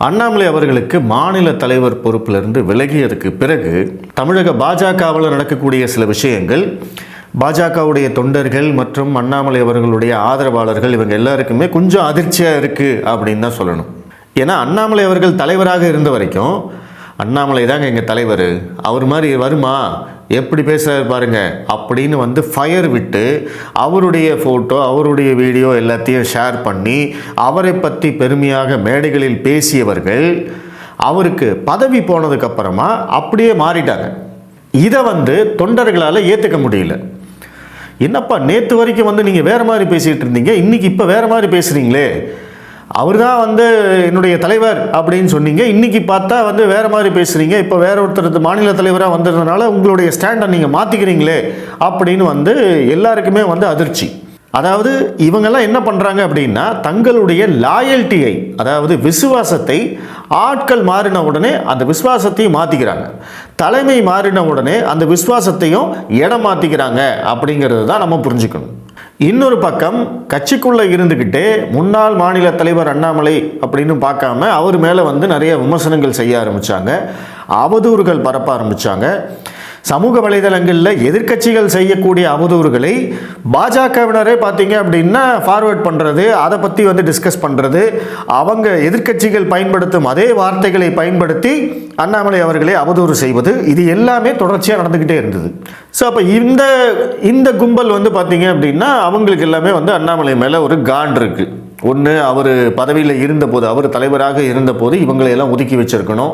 அண்ணாமலை அவர்களுக்கு மாநில தலைவர் பொறுப்பிலிருந்து விலகியதுக்கு பிறகு தமிழக பாஜகவில் நடக்கக்கூடிய சில விஷயங்கள் பாஜகவுடைய தொண்டர்கள் மற்றும் அண்ணாமலை அவர்களுடைய ஆதரவாளர்கள் இவங்க எல்லாருக்குமே கொஞ்சம் அதிர்ச்சியாக இருக்குது அப்படின்னு தான் சொல்லணும். ஏன்னா அண்ணாமலை அவர்கள் தலைவராக இருந்த வரைக்கும் அண்ணாமலை தாங்க எங்கள் தலைவர், அவர் மாதிரி வருமா, எப்படி பேசுகிறாரு பாருங்க அப்படின்னு ஃபயர் விட்டு அவருடைய ஃபோட்டோ அவருடைய வீடியோ எல்லாத்தையும் ஷேர் பண்ணி அவரை பற்றி பெருமையாக மேடைகளில் பேசியவர்கள் அவருக்கு பதவி போனதுக்கப்புறமா அப்படியே மாறிட்டாங்க. இதை தொண்டர்களால் ஏற்றுக்க முடியல. என்னப்பா நேற்று வரைக்கும் நீங்கள் வேறு மாதிரி பேசிகிட்டு இருந்தீங்க, இன்றைக்கி இப்போ வேறு மாதிரி பேசுகிறீங்களே, அவர் தான் என்னுடைய தலைவர் அப்படின்னு சொன்னீங்க, இன்றைக்கி பார்த்தா வேறு மாதிரி பேசுகிறீங்க, இப்போ வேற ஒருத்தர் மாநில தலைவராக வந்ததுனால உங்களுடைய ஸ்டாண்டை நீங்கள் மாற்றிக்கிறீங்களே அப்படின்னு எல்லாருக்குமே அதிர்ச்சி. அதாவது இவங்கெல்லாம் என்ன பண்ணுறாங்க அப்படின்னா தங்களுடைய லாயல்ட்டியை, அதாவது விசுவாசத்தை ஆட்கள் மாறின உடனே அந்த விசுவாசத்தையும் மாற்றிக்கிறாங்க, தலைமை மாறின உடனே அந்த விசுவாசத்தையும் இடம் மாற்றிக்கிறாங்க அப்படிங்கிறது தான் நம்ம புரிஞ்சுக்கணும். இன்னொரு பக்கம் கட்சிக்குள்ளே இருந்துக்கிட்டே முன்னாள் மாநில தலைவர் அண்ணாமலை அப்படின்னு பார்க்காம அவர் மேலே நிறைய விமர்சனங்கள் செய்ய ஆரம்பித்தாங்க, அவதூறுகள் பரப்ப ஆரம்பித்தாங்க. சமூக வலைதளங்களில் எதிர்க்கட்சிகள் செய்யக்கூடிய அவதூறுகளை பாஜகவினரே பார்த்தீங்க அப்படின்னா ஃபார்வேர்ட் பண்ணுறது, அதை பற்றி டிஸ்கஸ் பண்ணுறது, அவங்க எதிர்க்கட்சிகள் பயன்படுத்தும் அதே வார்த்தைகளை பயன்படுத்தி அண்ணாமலை அவர்களை அவதூறு செய்வது, இது எல்லாமே தொடர்ச்சியாக நடந்துக்கிட்டே இருந்தது. ஸோ அப்போ இந்த கும்பல் பார்த்தீங்க அப்படின்னா அவங்களுக்கு எல்லாமே அண்ணாமலை மேலே ஒரு காண்ட் இருக்குது. ஒன்று, அவர் பதவியில் இருந்தபோது, அவர் தலைவராக இருந்தபோது இவங்களையெல்லாம் ஒதுக்கி வச்சுருக்கணும்,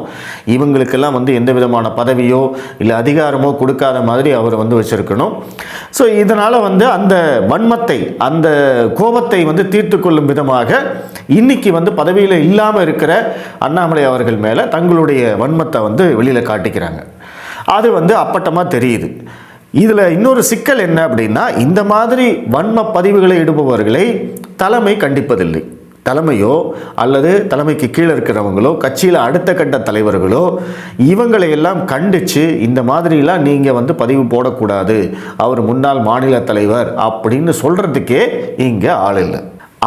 இவங்களுக்கெல்லாம் எந்த விதமான பதவியோ இல்லை அதிகாரமோ கொடுக்காத மாதிரி அவர் வச்சுருக்கணும். ஸோ இதனால் அந்த வன்மத்தை, அந்த கோபத்தை தீர்த்து கொள்ளும் விதமாக இன்றைக்கி பதவியில் இல்லாமல் இருக்கிற அண்ணாமலை அவர்கள் மேலே தங்களுடைய வன்மத்தை வெளியில் காட்டிக்கிறாங்க. அது அப்பட்டமாக தெரியுது. இதில் இன்னொரு சிக்கல் என்ன அப்படின்னா இந்த மாதிரி வன்ம பதிவுகளை இடுபவர்களை தலைமை கண்டிப்பதில்லை. தலைமையோ அல்லது தலைமைக்கு கீழே இருக்கிறவங்களோ கட்சியில் அடுத்த கட்ட தலைவர்களோ இவங்களை எல்லாம் கண்டித்து இந்த மாதிரிலாம் நீங்கள் பதிவு போடக்கூடாது, அவர் முன்னாள் மாநில தலைவர் அப்படின்னு சொல்கிறதுக்கே இங்கே ஆள் இல்லை.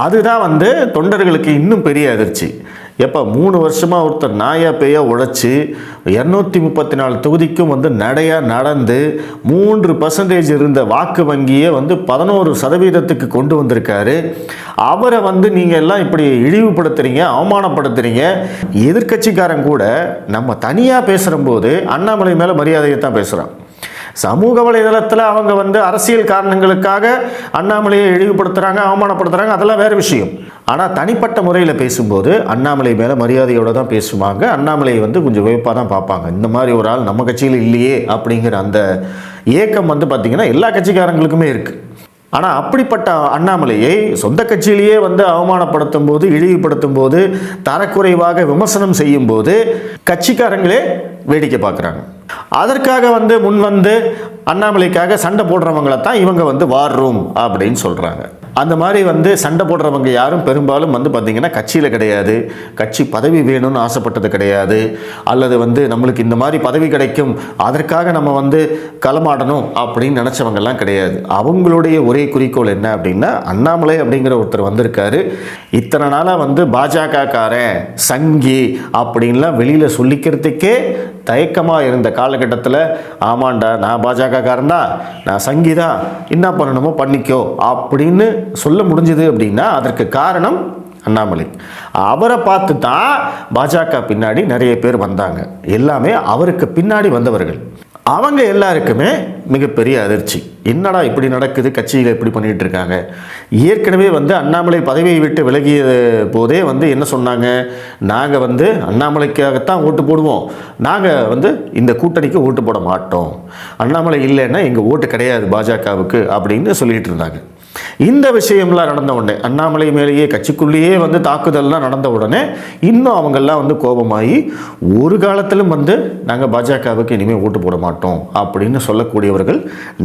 அதுதான் தொண்டர்களுக்கு இன்னும் பெரிய அதிர்ச்சி. எப்போ 3 வருஷமாக ஒருத்தர் நாயா பேயா உழைச்சி 234 தொகுதிக்கும் நடையாக நடந்து 3% இருந்த வாக்கு வங்கியை 11% கொண்டு வந்திருக்காரு. அவரை நீங்கள் எல்லாம் இப்படி இழிவுபடுத்துறீங்க, அவமானப்படுத்துறீங்க. எதிர்கட்சிக்காரன் கூட நம்ம தனியாக பேசுகிறம்போது அண்ணாமலை மேலே மரியாதையை தான் பேசுகிறான். சமூக வலைதளத்தில் அவங்க அரசியல் காரணங்களுக்காக அண்ணாமலையை இழிவுபடுத்துகிறாங்க, அவமானப்படுத்துகிறாங்க, அதெல்லாம் வேறு விஷயம். ஆனால் தனிப்பட்ட முறையில் பேசும்போது அண்ணாமலை மேலே மரியாதையோடு தான் பேசுவாங்க. அண்ணாமலையை கொஞ்சம் வியப்பாக தான் பார்ப்பாங்க. இந்த மாதிரி ஒரு ஆள் நம்ம கட்சியில் இல்லையே அப்படிங்கிற அந்த ஏக்கம் பார்த்திங்கன்னா எல்லா கட்சிக்காரங்களுக்குமே இருக்குது. ஆனால் அப்படிப்பட்ட அண்ணாமலையை சொந்த கட்சியிலேயே அவமானப்படுத்தும் போது, இழிவுபடுத்தும் போது, தரக்குறைவாக விமர்சனம் செய்யும் போது கட்சிக்காரங்களே வேடிக்கை பார்க்குறாங்க. அதற்காக முன் அண்ணாமலைக்காக சண்டை போடுறவங்களை தான் இவங்க வார் ரூம் அப்படின்னு சொல்கிறாங்க. அந்த மாதிரி சண்டை போடுறவங்க யாரும் பெரும்பாலும் பார்த்திங்கன்னா கட்சியில் கிடையாது, கட்சி பதவி வேணும்னு ஆசைப்பட்டது கிடையாது, அல்லது நம்மளுக்கு இந்த மாதிரி பதவி கிடைக்கும் அதற்காக நம்ம களமாடணும் அப்படின்னு நினச்சவங்கெல்லாம் கிடையாது. அவங்களுடைய ஒரே குறிக்கோள் என்ன அப்படின்னா அண்ணாமலை அப்படிங்கிற ஒருத்தர் வந்திருக்காரு, இத்தனை நாளாக பாஜகக்காரன் சங்கி அப்படின்லாம் வெளியில் சொல்லிக்கிறதுக்கே தயக்கமாக இருந்த காலகட்டத்தில் ஆமாண்டா நான் பாஜகக்காரன் தான், நான் சங்கி தான், என்ன பண்ணணுமோ பண்ணிக்கோ அப்படின்னு சொல்ல முடிஞ்சது அப்படின்னா அதற்கு காரணம் அண்ணாமலை. அவரை பார்த்து தான் பாஜக பின்னாடி நிறைய பேர் வந்தாங்க. எல்லாமே அவருக்கு பின்னாடி வந்தவர்கள். அவங்க எல்லாருக்குமே மிகப்பெரிய அதிர்ச்சி. என்னடா இப்படி நடக்குது, கட்சியில் இப்படி பண்ணிகிட்டு இருக்காங்க. ஏற்கனவே அண்ணாமலை பதவியை விட்டு விலகிய போதே என்ன சொன்னாங்க, நாங்கள் அண்ணாமலைக்காகத்தான் ஓட்டு போடுவோம், நாங்கள் இந்த கூட்டணிக்கு ஓட்டு போட மாட்டோம், அண்ணாமலை இல்லைன்னா எங்கள் ஓட்டு கிடையாது பாஜகவுக்கு அப்படின்னு சொல்லிகிட்டு இருந்தாங்க. இந்த விஷயம்லாம் நடந்த உடனே அண்ணாமலை மேலேயே கட்சிக்குள்ளேயே தாக்குதல்லாம் நடந்த உடனே இன்னும் அவங்கெல்லாம் கோபமாகி ஒரு காலத்திலும் நாங்கள் பாஜகவுக்கு இனிமேல் ஓட்டு போட மாட்டோம் அப்படின்னு சொல்லக்கூடியவர்கள்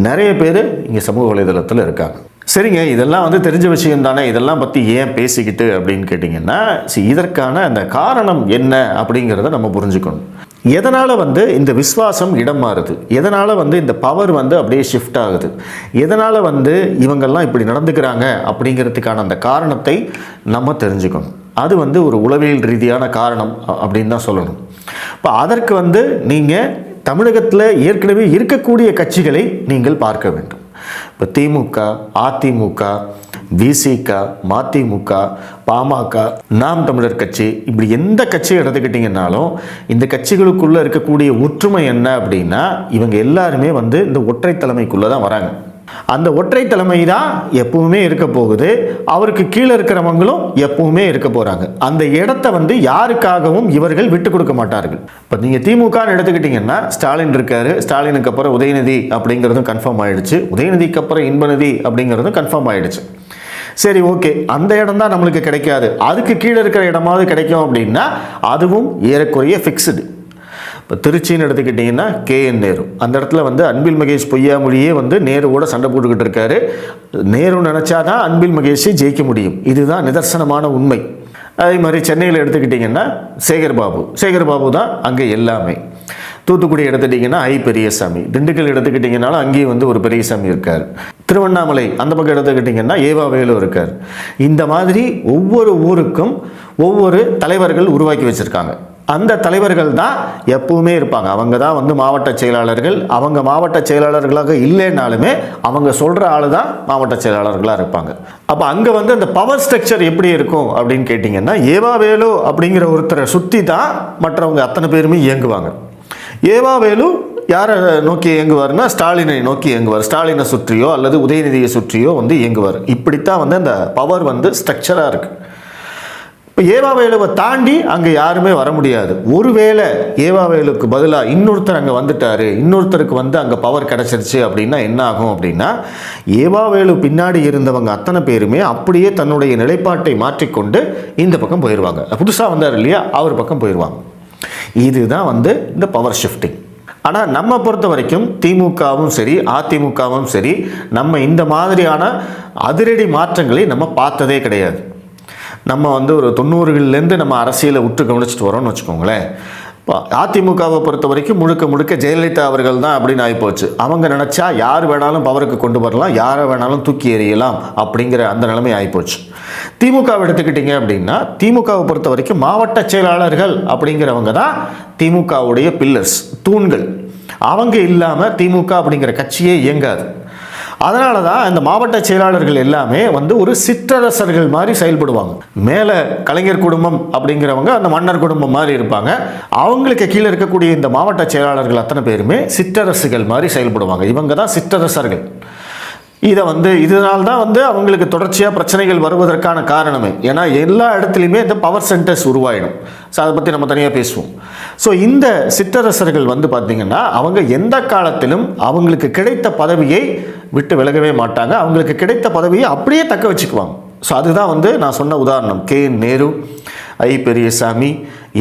நிறைய பேர் இங்கே சமூக வலைதளத்தில் இருக்காங்க. சரிங்க, இதெல்லாம் தெரிஞ்ச விஷயம் தானே, இதெல்லாம் பற்றி ஏன் பேசிக்கிட்டு அப்படின்னு கேட்டிங்கன்னா இதற்கான அந்த காரணம் என்ன அப்படிங்கிறத நம்ம புரிஞ்சுக்கணும். எதனால் இந்த விஸ்வாசம் இடம் மாறுது, எதனால் இந்த பவர் அப்படியே ஷிஃப்ட் ஆகுது, எதனால் இவங்கெல்லாம் இப்படி நடந்துக்கிறாங்க அப்படிங்கிறதுக்கான அந்த காரணத்தை நம்ம தெரிஞ்சுக்கணும். அது வந்து ஒரு உளவியல் ரீதியான காரணம் அப்படின்னு தான் சொல்லணும். இப்போ அதற்கு நீங்கள் தமிழகத்தில் ஏற்கனவே இருக்கக்கூடிய கட்சிகளை நீங்கள் பார்க்க வேண்டும். இப்போ திமுக, அதிமுக, விசிக, மதிமுக, பாமக, நாம் தமிழர் கட்சி, இப்படி எந்த கட்சியை எடுத்துக்கிட்டிங்கன்னாலும் இந்த கட்சிகளுக்குள்ளே இருக்கக்கூடிய ஒற்றுமை என்ன அப்படின்னா இவங்க எல்லாருமே இந்த ஒற்றை தலைமைக்குள்ளே தான் வராங்க. அந்த ஒற்றை தலைமை தான் எப்பவுமே இருக்க போகுது. அவருக்கு கீழே இருக்கிறவங்களும் எப்பவுமே இருக்க போகிறாங்க. அந்த இடத்த யாருக்காகவும் இவர்கள் விட்டு கொடுக்க மாட்டார்கள். இப்போ நீங்கள் திமுகன்னு எடுத்துக்கிட்டிங்கன்னா ஸ்டாலின் இருக்காரு, ஸ்டாலினுக்கு அப்புறம் உதயநிதி அப்படிங்கிறதும் கன்ஃபார்ம் ஆயிடுச்சு, உதயநிதிக்கு அப்புறம் இன்பநிதி அப்படிங்கிறதும் கன்ஃபார்ம் ஆயிடுச்சு. சரி, ஓகே, அந்த இடம் தான் நம்மளுக்கு கிடைக்காது, அதுக்கு கீழே இருக்கிற இடமாவது கிடைக்கும் அப்படின்னா அதுவும் ஏறக்குறைய ஃபிக்ஸ்டு. இப்போ திருச்சின்னு எடுத்துக்கிட்டிங்கன்னா KN நேரு, அந்த இடத்துல அன்பில் மகேஷ் பொய்யாமொழியே நேருவோட சண்டை போட்டுக்கிட்டு இருக்காரு. நேரு நினச்சாதான் அன்பில் மகேஷை ஜெயிக்க முடியும், இதுதான் நிதர்சனமான உண்மை. அதே மாதிரி சென்னையில் எடுத்துக்கிட்டிங்கன்னா சேகர் பாபு தான் அங்கே எல்லாமே. தூத்துக்குடி எடுத்துட்டிங்கன்னா பெரியசாமி, திண்டுக்கல் எடுத்துக்கிட்டிங்கனாலும் அங்கேயும் ஒரு பெரியசாமி இருக்கார். திருவண்ணாமலை அந்த பக்கம் எடுத்துக்கிட்டிங்கன்னா ஏவா வேலு இருக்கார். இந்த மாதிரி ஒவ்வொரு ஊருக்கும் ஒவ்வொரு தலைவர்கள் உருவாக்கி வச்சுருக்காங்க. அந்த தலைவர்கள் தான் எப்பவுமே இருப்பாங்க. அவங்க தான் மாவட்ட செயலாளர்கள். அவங்க மாவட்ட செயலாளர்களாக இல்லைனாலுமே அவங்க சொல்கிற ஆள் தான் மாவட்ட செயலாளர்களாக இருப்பாங்க. அப்போ அங்கே அந்த பவர் ஸ்ட்ரக்சர் எப்படி இருக்கும் அப்படின்னு கேட்டிங்கன்னா ஏவா வேலு அப்படிங்கிற ஒருத்தரை சுற்றி தான் மற்றவங்க அத்தனை பேருமே இயங்குவாங்க. ஏவா வேலு யாரை நோக்கி இயங்குவார்னா ஸ்டாலினை நோக்கி இயங்குவார். ஸ்டாலினை சுற்றியோ அல்லது உதயநிதியை சுற்றியோ இயங்குவார். இப்படித்தான் அந்த பவர் ஸ்ட்ரக்சராக இருக்குது. இப்போ ஏவா வேலுவை தாண்டி அங்கே யாருமே வர முடியாது. ஒருவேளை ஏவா வேலுக்கு பதிலாக இன்னொருத்தர் அங்கே வந்துட்டார், இன்னொருத்தருக்கு அங்கே பவர் கிடச்சிருச்சு அப்படின்னா என்ன ஆகும் அப்படின்னா ஏவா வேலு பின்னாடி இருந்தவங்க அத்தனை பேருமே அப்படியே தன்னுடைய நிலைப்பாட்டை மாற்றிக்கொண்டு இந்த பக்கம் போயிடுவாங்க. புதுசாக வந்தார் இல்லையா, அவர் பக்கம் போயிடுவாங்க. இதுதான் இந்த பவர் ஷிஃப்டிங். ஆனால் நம்ம பொறுத்த வரைக்கும் திமுகவும் சரி அதிமுகவும் சரி நம்ம இந்த மாதிரியான அதிரடி மாற்றங்களை நம்ம பார்த்ததே கிடையாது. நம்ம ஒரு 90களிலேருந்து நம்ம அரசியலை உற்று கவனிச்சுட்டு வரோம்னு வச்சுக்கோங்களேன். இப்போ அதிமுகவை பொறுத்த வரைக்கும் முழுக்க ஜெயலலிதா அவர்கள் தான் அப்படின்னு ஆகிப்போச்சு. அவங்க நினச்சா யார் வேணாலும் பவருக்கு கொண்டு வரலாம், யாரை வேணாலும் தூக்கி எறியலாம் அப்படிங்கிற அந்த நிலைமை ஆகிப்போச்சு. திமுகவை எடுத்துக்கிட்டிங்க அப்படின்னா திமுகவை பொறுத்த வரைக்கும் மாவட்ட செயலாளர்கள் அப்படிங்கிறவங்க தான் திமுகவுடைய பில்லர்ஸ், தூண்கள். அவங்க இல்லாமல் திமுக அப்படிங்கிற கட்சியே இயங்காது. அதனால தான் இந்த மாவட்ட செயலாளர்கள் எல்லாமே ஒரு சிற்றரசர்கள் மாதிரி செயல்படுவாங்க. மேலே கலைஞர் குடும்பம் அப்படிங்கிறவங்க அந்த மன்னர் குடும்பம் மாதிரி இருப்பாங்க. அவங்களுக்கு கீழே இருக்கக்கூடிய இந்த மாவட்ட செயலாளர்கள் அத்தனை பேருமே சிற்றரசுகள் மாதிரி செயல்படுவாங்க. இவங்க தான் சிற்றரசர்கள். இதை இதனால்தான் அவங்களுக்கு தொடர்ச்சியாக பிரச்சனைகள் வருவதற்கான காரணமே. ஏன்னா எல்லா இடத்துலையுமே இந்த பவர் சென்டர்ஸ் உருவாயிடும். ஸோ அதை பற்றி நம்ம தனியாக பேசுவோம். ஸோ இந்த சிற்றரசர்கள் பார்த்திங்கன்னா அவங்க எந்த காலத்திலும் அவங்களுக்கு கிடைத்த பதவியை விட்டு விலகவே மாட்டாங்க. அவங்களுக்கு கிடைத்த பதவியை அப்படியே தக்க வச்சுக்குவாங்க. ஸோ அதுதான் நான் சொன்ன உதாரணம். KN நேரு, பெரியசாமி,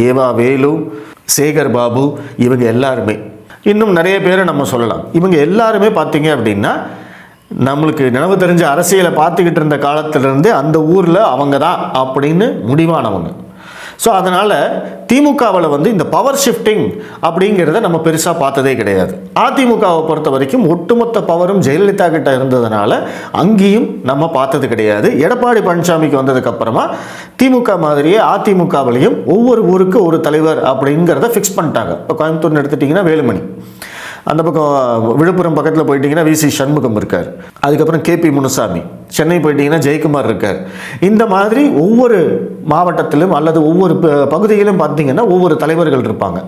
ஏவா வேலு, சேகர் பாபு, இவங்க எல்லாருமே. இன்னும் நிறைய பேரை நம்ம சொல்லலாம். இவங்க எல்லாருமே பார்த்தீங்க அப்படின்னா நம்மளுக்கு நினைவு தெரிஞ்ச அரசியலை பார்த்துக்கிட்டு இருந்த காலத்திலிருந்து அந்த ஊரில் அவங்க தான் அப்படின்னு முடிவானவங்க. ஸோ அதனால் திமுகவில் இந்த பவர் ஷிஃப்டிங் அப்படிங்கிறத நம்ம பெருசாக பார்த்ததே கிடையாது. அதிமுகவை பொறுத்த வரைக்கும் ஒட்டுமொத்த பவரும் ஜெயலலிதா கிட்ட இருந்ததுனால அங்கேயும் நம்ம பார்த்தது கிடையாது. எடப்பாடி பழனிசாமிக்கு வந்ததுக்கப்புறமா திமுக மாதிரியே அதிமுகவிலையும் ஒவ்வொரு ஊருக்கு ஒரு தலைவர் அப்படிங்கிறத ஃபிக்ஸ் பண்ணிட்டாங்க. இப்போ கோயம்புத்தூர்னு எடுத்துட்டிங்கன்னா வேலுமணி, அந்த பக்கம் விழுப்புரம் பக்கத்தில் போயிட்டீங்கன்னா VC சண்முகம் இருக்கார். அதுக்கப்புறம் KP முனுசாமி, சென்னை போயிட்டீங்கன்னா ஜெயக்குமார் இருக்கார். இந்த மாதிரி ஒவ்வொரு மாவட்டத்திலும் அல்லது ஒவ்வொரு பகுதியிலும் பார்த்தீங்கன்னா ஒவ்வொரு தலைவர்கள் இருப்பாங்க.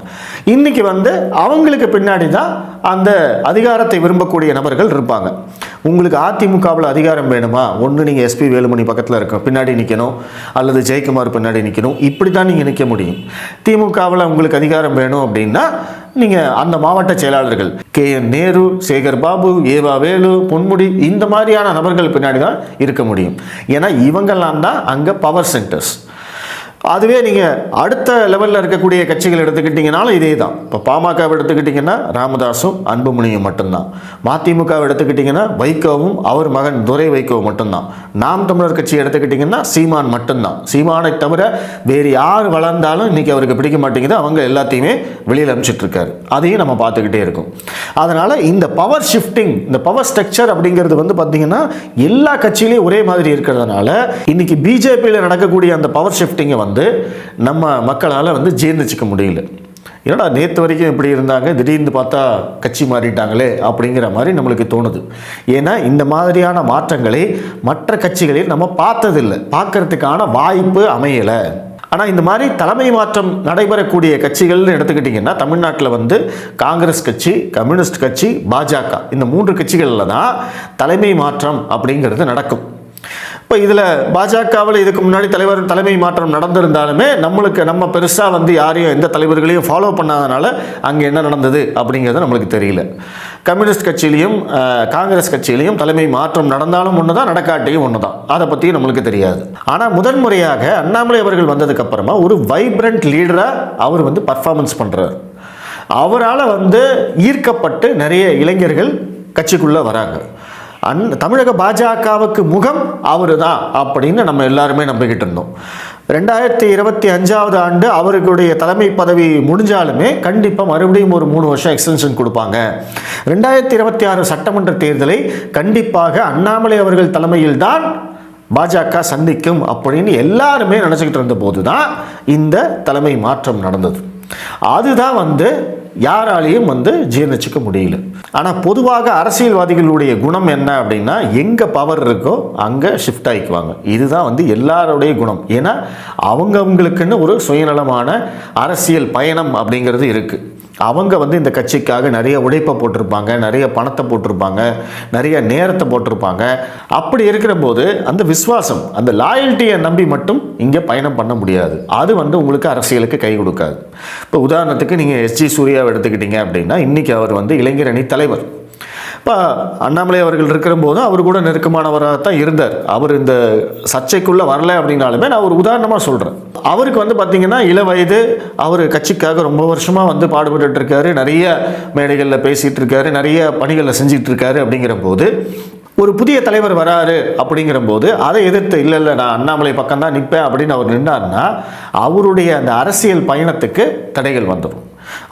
இன்றைக்கி அவங்களுக்கு பின்னாடி தான் அந்த அதிகாரத்தை விரும்பக்கூடிய நபர்கள் இருப்பாங்க. உங்களுக்கு அதிமுகவில் அதிகாரம் வேணுமா, ஒன்று நீங்கள் SP வேலுமணி பக்கத்தில் இருக்க பின்னாடி நிற்கணும், அல்லது ஜெயக்குமார் பின்னாடி நிற்கணும். இப்படி தான் நீங்கள் நிற்க முடியும். திமுகவில் உங்களுக்கு அதிகாரம் வேணும் அப்படின்னா நீங்கள் அந்த மாவட்ட செயலாளர்கள் KN நேரு, சேகர் பாபு, ஏவா வேலு, பொன்முடி, இந்த மாதிரியான நபர்கள் பின்னாடி தான் இருக்க முடியும். ஏன்னா இவங்கெல்லாம் தான் அங்கே பவர் சென்டர்ஸ். அதுவே நீங்கள் அடுத்த லெவலில் இருக்கக்கூடிய கட்சிகள் எடுத்துக்கிட்டிங்கனாலும் இதே தான். இப்போ பாமகவை எடுத்துக்கிட்டிங்கன்னா ராமதாஸும் அன்புமணியும் மட்டும்தான். மதிமுகவை எடுத்துக்கிட்டிங்கன்னா வைகோவும் அவர் மகன் துரை வைகோ மட்டும்தான். நாம் தமிழர் கட்சி எடுத்துக்கிட்டிங்கன்னா சீமான் மட்டும்தான். சீமானை தவிர வேறு யார் வளர்ந்தாலும் இன்றைக்கி அவருக்கு பிடிக்க மாட்டேங்குது, அவங்க எல்லாத்தையுமே வெளியில் அனுப்பிச்சிட்ருக்காரு. அதையும் நம்ம பார்த்துக்கிட்டே இருக்கோம். அதனால் இந்த பவர் ஷிஃப்டிங், இந்த பவர் ஸ்ட்ரக்சர் அப்படிங்கிறது வந்து பார்த்திங்கன்னா எல்லா கட்சியிலையும் ஒரே மாதிரி இருக்கிறதுனால இன்றைக்கி பிஜேபியில் நடக்கக்கூடிய அந்த பவர் ஷிஃப்டிங்கை வந்து நம்ம மக்களால் வந்து ஜீர்ணிச்சிக்க முடியல. ஏன்னா நேற்று வரைக்கும் இப்படி இருந்தாங்க, திடீர்னு பார்த்தா கட்சி மாறிட்டாங்களே அப்படிங்கிற மாதிரி நம்மளுக்கு தோணுது. ஏன்னா இந்த மாதிரியான மாற்றங்களை மற்ற கட்சிகளில் நம்ம பார்த்ததில்லை, பார்க்கறதுக்கான வாய்ப்பு அமையலை. ஆனால் இந்த மாதிரி தலைமை மாற்றம் நடைபெறக்கூடிய கட்சிகள்னு எடுத்துக்கிட்டிங்கன்னா தமிழ்நாட்டில் வந்து காங்கிரஸ் கட்சி, கம்யூனிஸ்ட் கட்சி, பாஜக இந்த 3 கட்சிகளில் தான் தலைமை மாற்றம் அப்படிங்கிறது நடக்கும். இப்போ இதில் பாஜகவில் இதுக்கு முன்னாடி தலைமை மாற்றம் நடந்திருந்தாலுமே நம்ம பெருசாக வந்து யாரையும் எந்த தலைவர்களையும் ஃபாலோ பண்ணாதனால அங்கே என்ன நடந்தது அப்படிங்கிறது நம்மளுக்கு தெரியல. கம்யூனிஸ்ட் கட்சியிலையும் காங்கிரஸ் கட்சியிலையும் தலைமை மாற்றம் நடந்தாலும் ஒன்று தான், நடக்காட்டியும் ஒன்று தான். அதை பற்றியும் நம்மளுக்கு தெரியாது. ஆனால் முதன்முறையாக அண்ணாமலை அவர்கள் வந்ததுக்கப்புறமா ஒரு வைப்ரண்ட் லீடராக அவர் வந்து பர்ஃபார்மன்ஸ் பண்ணுறார். அவரால் வந்து ஈர்க்கப்பட்டு நிறைய இளைஞர்கள் கட்சிக்குள்ளே வராங்க. தமிழக பாஜகவுக்கு முகம் அவர் தான் அப்படின்னு நம்ம எல்லாருமே நம்பிக்கிட்டு இருந்தோம். 2025 ஆண்டு அவர்களுடைய தலைமை பதவி முடிஞ்சாலுமே கண்டிப்பாக மறுபடியும் ஒரு 3 வருஷம் எக்ஸ்டென்ஷன் கொடுப்பாங்க. 2026 சட்டமன்ற தேர்தலை கண்டிப்பாக அண்ணாமலை அவர்கள் தலைமையில் தான் பாஜக சந்திக்கும் அப்படின்னு எல்லாருமே நினச்சிக்கிட்டு இருந்த போது தான் இந்த தலைமை மாற்றம் நடந்தது. அதுதான் வந்து யாராலையும் வந்து ஜீர்ணிச்சிக்க முடியல. ஆனால் பொதுவாக அரசியல்வாதிகளுடைய குணம் என்ன அப்படின்னா, எங்கே பவர் இருக்கோ அங்கே ஷிஃப்ட் ஆகிக்குவாங்க. இதுதான் வந்து எல்லாருடைய குணம். ஏன்னா அவங்களுக்குன்னு ஒரு சுயநலமான அரசியல் பயணம் அப்படிங்கிறது இருக்குது. அவங்க வந்து இந்த கட்சிக்காக நிறைய உழைப்பை போட்டிருப்பாங்க, நிறைய பணத்தை போட்டிருப்பாங்க, நிறைய நேரத்தை போட்டிருப்பாங்க. அப்படி இருக்கிற போது அந்த விசுவாசம், அந்த லாயல்ட்டியை நம்பி மட்டும் இங்கே பயணம் பண்ண முடியாது. அது வந்து உங்களுக்கு அரசியலுக்கு கை கொடுக்காது. இப்போ உதாரணத்துக்கு நீங்கள் எஸ்ஜி சூர்யாவை எடுத்துக்கிட்டீங்க அப்படின்னா இன்றைக்கி அவர் வந்து இளைஞர் அணி தலைவர். இப்போ அண்ணாமலை அவர்கள் இருக்கிற போதும் அவர் கூட நெருக்கமானவராக தான் இருந்தார். அவர் இந்த சர்ச்சைக்குள்ளே வரல அப்படின்னாலுமே நான் ஒரு உதாரணமாக சொல்கிறேன். அவருக்கு வந்து பார்த்திங்கன்னா இள வயது, அவர் கட்சிக்காக ரொம்ப வருஷமாக வந்து பாடுபட்டு இருக்காரு, நிறைய மேடைகளில் பேசிகிட்டு இருக்காரு, நிறைய பணிகளில் செஞ்சிட்டு இருக்காரு. அப்படிங்கிற போது ஒரு புதிய தலைவர் வராரு அப்படிங்கிற போது அதை எதிர்த்து இல்லை நான் அண்ணாமலை பக்கம் தான் நிற்பேன் அப்படின்னு அவர் நின்றார்னா அவருடைய அந்த அரசியல் பயணத்துக்கு தடைகள் வந்துடும்.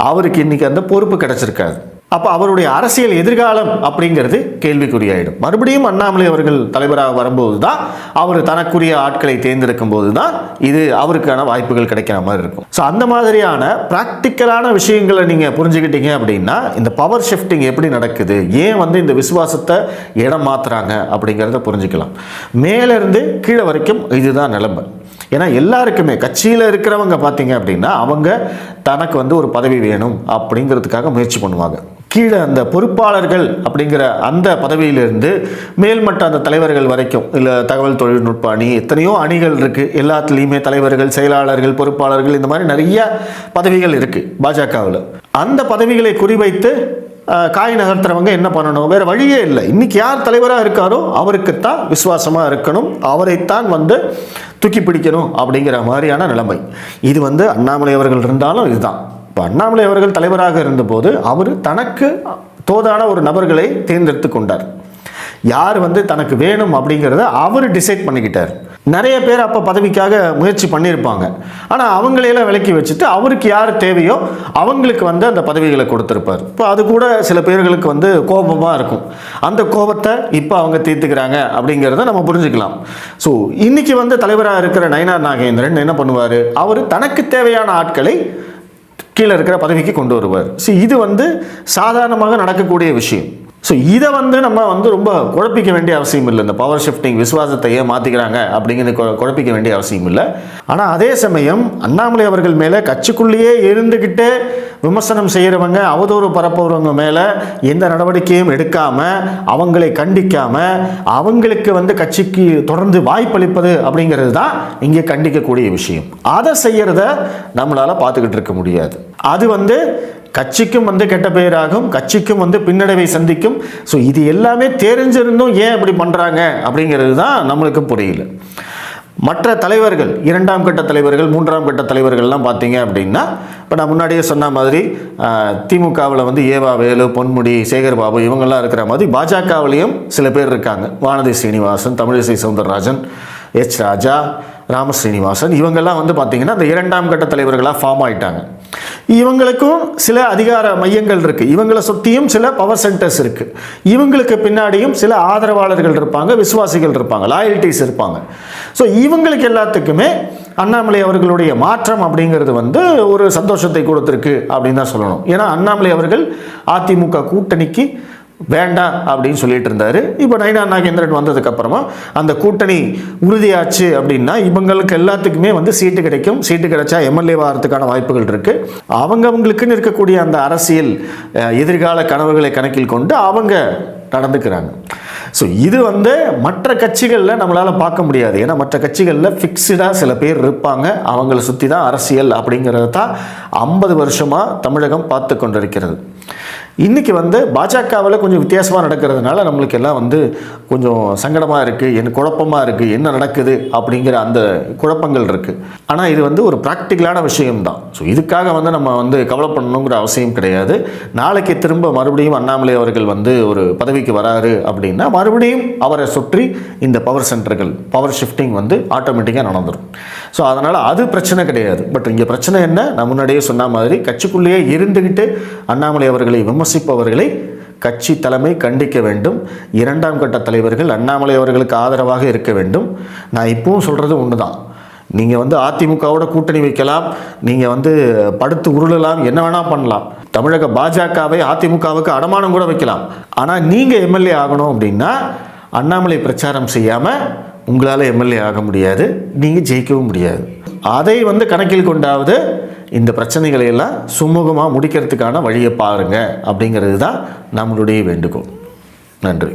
அவருக்கு இன்றைக்கி அந்த பொறுப்பு கிடச்சிருக்காது. அப்போ அவருடைய அரசியல் எதிர்காலம் அப்படிங்கிறது கேள்விக்குறியாயிடும். மறுபடியும் அண்ணாமலை அவர்கள் தலைவராக வரும்போது தான், அவர் தனக்குரிய ஆட்களை தேர்ந்தெடுக்கும் போது தான் இது அவருக்கான வாய்ப்புகள் கிடைக்கிற மாதிரி இருக்கும். ஸோ அந்த மாதிரியான ப்ராக்டிக்கலான விஷயங்களை நீங்கள் புரிஞ்சுக்கிட்டீங்க அப்படின்னா இந்த பவர் ஷிஃப்டிங் எப்படி நடக்குது, ஏன் வந்து இந்த விசுவாசத்தை இடம் மாற்றுறாங்க அப்படிங்கிறத புரிஞ்சுக்கலாம். மேலேருந்து கீழே வரைக்கும் இதுதான் நிலைமை. ஏன்னா எல்லாருக்குமே கட்சியில் இருக்கிறவங்க பார்த்தீங்க அப்படின்னா அவங்க தனக்கு வந்து ஒரு பதவி வேணும் அப்படிங்கிறதுக்காக முயற்சி பண்ணுவாங்க. கீழே அந்த பொறுப்பாளர்கள் அப்படிங்கிற அந்த பதவியிலிருந்து மேல்மட்ட அந்த தலைவர்கள் வரைக்கும், இல்லை தகவல் தொழில்நுட்ப அணி, எத்தனையோ அணிகள் இருக்குது. எல்லாத்துலேயுமே தலைவர்கள், செயலாளர்கள், பொறுப்பாளர்கள், இந்த மாதிரி நிறைய பதவிகள் இருக்குது பாஜகவில். அந்த பதவிகளை குறிவைத்து காய் நகர்த்துறவங்க என்ன பண்ணணும், வேறு வழியே இல்லை. இன்றைக்கி யார் தலைவராக இருக்காரோ அவருக்குத்தான் விசுவாசமாக இருக்கணும், அவரைத்தான் வந்து தூக்கி பிடிக்கணும் அப்படிங்கிற மாதிரியான நிலைமை. இது வந்து அண்ணாமலை அவர்கள் இருந்தாலும் இதுதான். இப்போ அண்ணாமலை அவர்கள் தலைவராக இருந்தபோது அவர் தனக்கு தோதான ஒரு நபர்களை தேர்ந்தெடுத்து கொண்டார். யார் வந்து தனக்கு வேணும் அப்படிங்கிறத அவர் டிசைட் பண்ணிக்கிட்டார். நிறைய பேர் அப்போ பதவிக்காக முயற்சி பண்ணியிருப்பாங்க. ஆனால் அவங்களையெல்லாம் விலக்கி வச்சுட்டு அவருக்கு யார் தேவையோ அவங்களுக்கு வந்து அந்த பதவிகளை கொடுத்துருப்பார். இப்போ அது கூட சில பேர்களுக்கு வந்து கோபமாக இருக்கும். அந்த கோபத்தை இப்போ அவங்க தீர்த்துக்கிறாங்க அப்படிங்கிறத நம்ம புரிஞ்சுக்கலாம். ஸோ இன்றைக்கி வந்து தலைவராக இருக்கிற நயினார் நாகேந்திரன் என்ன பண்ணுவார், அவர் தனக்கு தேவையான ஆட்களை கீழே இருக்கிற பதவிக்கு கொண்டு வருவார். ஸோ இது வந்து சாதாரணமாக நடக்கக்கூடிய விஷயம். ஸோ இதை வந்து நம்ம வந்து ரொம்ப குழப்பிக்க வேண்டிய அவசியம் இல்லை. இந்த பவர் ஷிஃப்டிங் விசுவாசத்தை ஏன் மாற்றிக்கிறாங்க அப்படிங்கிறது குழப்பிக்க வேண்டிய அவசியம் இல்லை. ஆனால் அதே சமயம் அண்ணாமலை அவர்கள் மேலே கட்சிக்குள்ளேயே இருந்துக்கிட்டே விமர்சனம் செய்கிறவங்க, அவதூறு பரப்புறவங்க மேலே எந்த நடவடிக்கையும் எடுக்காமல், அவங்களை கண்டிக்காமல், அவங்களுக்கு வந்து கட்சிக்கு தொடர்ந்து வாய்ப்பளிப்பது அப்படிங்கிறது தான் இங்கே கண்டிக்கக்கூடிய விஷயம். அதை செய்கிறத நம்மளால் பார்த்துக்கிட்டு இருக்க முடியாது. அது வந்து கட்சிக்கும் வந்து கெட்ட பெயராகும், கட்சிக்கும் வந்து பின்னடைவை சந்திக்கும். ஸோ இது எல்லாமே தெரிஞ்சிருந்தும் ஏன் இப்படி பண்ணுறாங்க அப்படிங்கிறது தான் நம்மளுக்கு புரியல. மற்ற தலைவர்கள், இரண்டாம் கட்ட தலைவர்கள், மூன்றாம் கட்ட தலைவர்கள்லாம் பார்த்தீங்க அப்படின்னா, இப்போ நான் முன்னாடியே சொன்ன மாதிரி திமுகவில் வந்து ஏவா வேலு, பொன்முடி, சேகர் பாபு இவங்கெல்லாம் இருக்கிற மாதிரி பாஜகவிலையும் சில பேர் இருக்காங்க. வானதி சீனிவாசன், தமிழிசை சவுந்தரராஜன், எச் ராஜா, ராம ஸ்ரீனிவாசன் இவங்கெல்லாம் வந்து பார்த்திங்கன்னா அந்த இரண்டாம் கட்ட தலைவர்களாக ஃபார்ம் ஆகிட்டாங்க. இவங்களுக்கும் சில அதிகார மையங்கள் இருக்குது, இவங்களை சுற்றியும் சில பவர் சென்டர்ஸ் இருக்குது, இவங்களுக்கு பின்னாடியும் சில ஆதரவாளர்கள் இருப்பாங்க, விசுவாசிகள் இருப்பாங்க, லாயல்ட்டிஸ் இருப்பாங்க. ஸோ இவங்களுக்கு எல்லாத்துக்குமே அண்ணாமலை அவர்களுடைய மாற்றம் அப்படிங்கிறது வந்து ஒரு சந்தோஷத்தை கொடுத்துருக்கு அப்படின்னு தான் சொல்லணும். ஏன்னா அண்ணாமலை அவர்கள் அதிமுக கூட்டணிக்கு வேண்டாம் அப்படின்னு சொல்லிட்டு இருந்தாரு. இப்போ நயினா நாகேந்திரன் வந்ததுக்கப்புறமா அந்த கூட்டணி உறுதியாச்சு அப்படின்னா இவங்களுக்கு எல்லாத்துக்குமே வந்து சீட்டு கிடைக்கும். சீட்டு கிடைச்சா எம்எல்ஏ ஆகிறதுக்கான வாய்ப்புகள் இருக்கு. அவங்களுக்குன்னு இருக்கக்கூடிய அந்த அரசியல் எதிர்கால கனவுகளை கணக்கில் கொண்டு அவங்க நடந்துக்கிறாங்க. ஸோ இது வந்து மற்ற கட்சிகளில் நம்மளால் பார்க்க முடியாது. ஏன்னா மற்ற கட்சிகளில் ஃபிக்ஸ்டாக சில பேர் இருப்பாங்க, அவங்கள சுற்றி தான் அரசியல் அப்படிங்கிறத தான் 50 வருஷமாக தமிழகம் பார்த்து கொண்டிருக்கிறது. இன்றைக்கி வந்து பாஜகவில் கொஞ்சம் வித்தியாசமாக நடக்கிறதுனால நம்மளுக்கு எல்லாம் வந்து கொஞ்சம் சங்கடமாக இருக்குது, என்ன குழப்பமாக இருக்குது, என்ன நடக்குது அப்படிங்கிற அந்த குழப்பங்கள் இருக்குது. ஆனால் இது வந்து ஒரு ப்ராக்டிக்கலான விஷயம்தான். ஸோ இதுக்காக வந்து நம்ம வந்து கவலைப்படணுங்கிற அவசியம் கிடையாது. நாளைக்கு திரும்ப மறுபடியும் அண்ணாமலை அவர்கள் வந்து ஒரு பதவிக்கு வராரு அப்படின்னா மறுபடியும் அவரை சுற்றி இந்த பவர் சென்டர்கள், பவர் ஷிஃப்டிங் வந்து ஆட்டோமேட்டிக்காக நடந்துடும். ஸோ அதனால் அது பிரச்சனை கிடையாது. பட் இங்கே பிரச்சனை என்ன, நான் முன்னாடியே சொன்ன மாதிரி கட்சிக்குள்ளேயே இருந்துக்கிட்டு அண்ணாமலை அவர்களை விமர்சிப்பவர்களை கட்சி தலைமை கண்டிக்க வேண்டும். இரண்டாம் கட்ட தலைவர்கள் அண்ணாமலை அவர்களுக்கு ஆதரவாக இருக்க வேண்டும். நான் இப்பவும் சொல்கிறது ஒன்று தான், நீங்கள் வந்து அதிமுகவோட கூட்டணி வைக்கலாம், நீங்கள் வந்து படுத்து உருளலாம், என்ன வேணால் பண்ணலாம். தமிழக பாஜகவை அதிமுகவுக்கு அடமானம் கூட வைக்கலாம். ஆனால் நீங்கள் எம்எல்ஏ ஆகணும் அப்படின்னா அண்ணாமலை பிரச்சாரம் செய்யாமல் உங்களால் எம்எல்ஏ ஆக முடியாது, நீங்கள் ஜெயிக்கவும் முடியாது. அதை வந்து கணக்கில் கொண்டாவது இந்த பிரச்சனைகளை எல்லாம் சுமூகமாக முடிக்கிறதுக்கான வழியை பாருங்கள் அப்படிங்கிறது தான் நம்மளுடைய வேண்டுகோள். நன்றி.